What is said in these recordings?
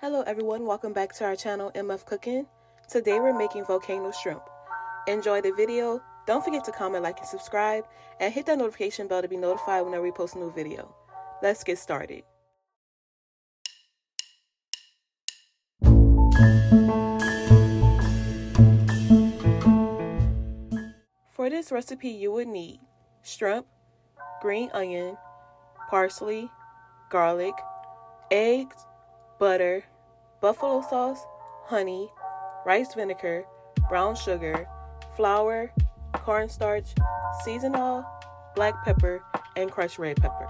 Hello everyone, welcome back to our channel MF Cooking. Today we're making volcano shrimp. Enjoy the video, don't forget to comment, like, and subscribe, and hit that notification bell to be notified whenever we post a new video. Let's get started. For this recipe you would need shrimp, green onion, parsley, garlic, eggs, butter, buffalo sauce, honey, rice vinegar, brown sugar, flour, cornstarch, seasonal, black pepper, and crushed red pepper.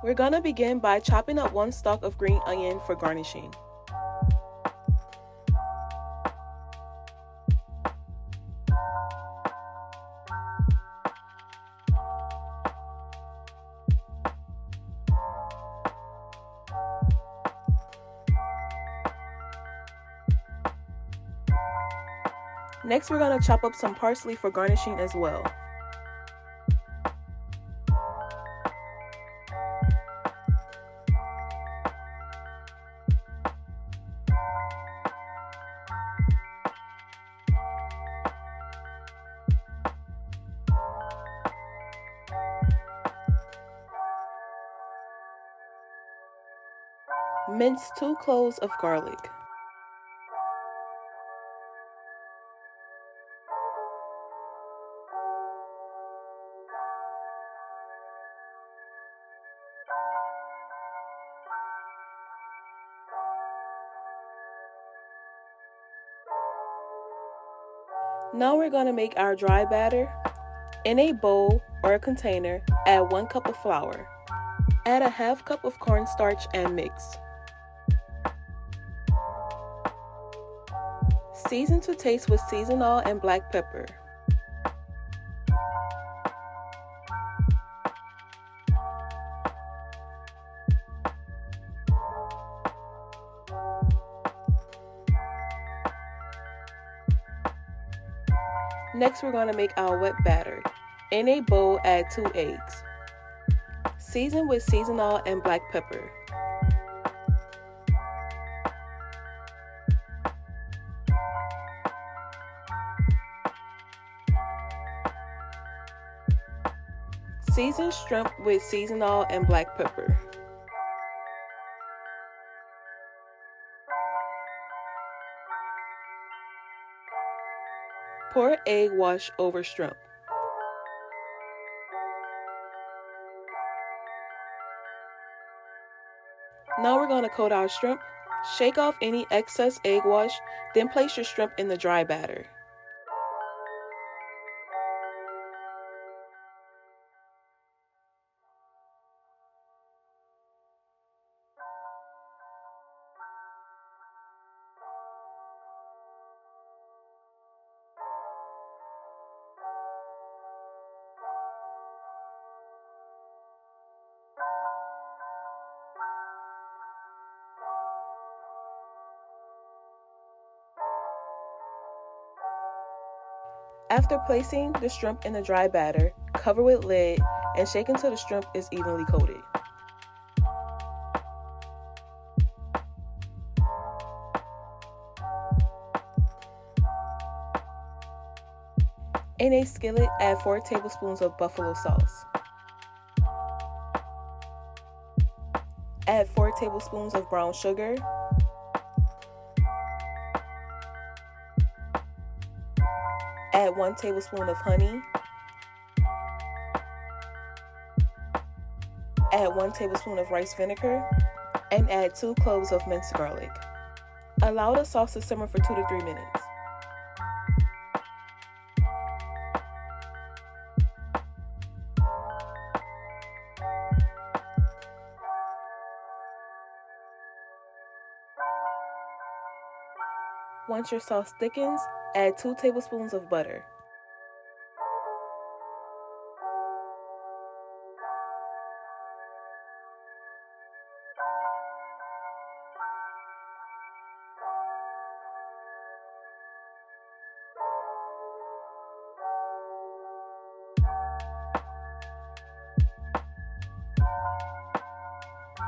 We're gonna begin by chopping up 1 stalk of green onion for garnishing. Next, we're going to chop up some parsley for garnishing as well. Mince 2 cloves of garlic. Now we're going to make our dry batter. In a bowl or a container, add 1 cup of flour. Add a half cup of cornstarch and mix. Season to taste with seasonal and black pepper. Next, we're going to make our wet batter. In a bowl, add 2 eggs. Season with seasonal and black pepper. Season shrimp with seasonal and black pepper. Pour egg wash over shrimp. Now we're going to coat our shrimp. Shake off any excess egg wash, then place your shrimp in the dry batter. After placing the shrimp in the dry batter, cover with lid and shake until the shrimp is evenly coated. In a skillet, add 4 tablespoons of buffalo sauce. Add 4 tablespoons of brown sugar. Add 1 tablespoon of honey. Add 1 tablespoon of rice vinegar. And add 2 cloves of minced garlic. Allow the sauce to simmer for 2 to 3 minutes. Once your sauce thickens, add 2 tablespoons of butter.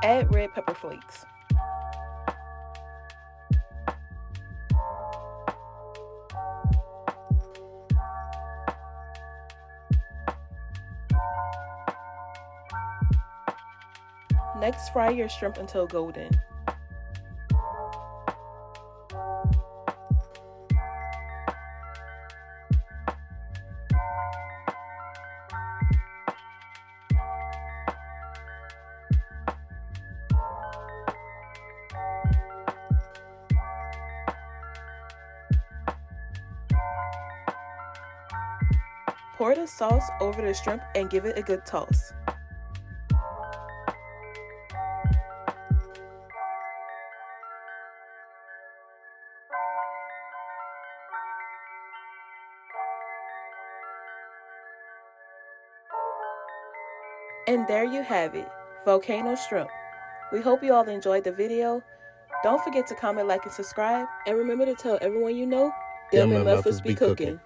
Add red pepper flakes. Next, fry your shrimp until golden. Pour the sauce over the shrimp and give it a good toss. And there you have it, volcano shrimp. We hope you all enjoyed the video. Don't forget to comment, like, and subscribe. And remember to tell everyone you know, them and Memphis be cooking.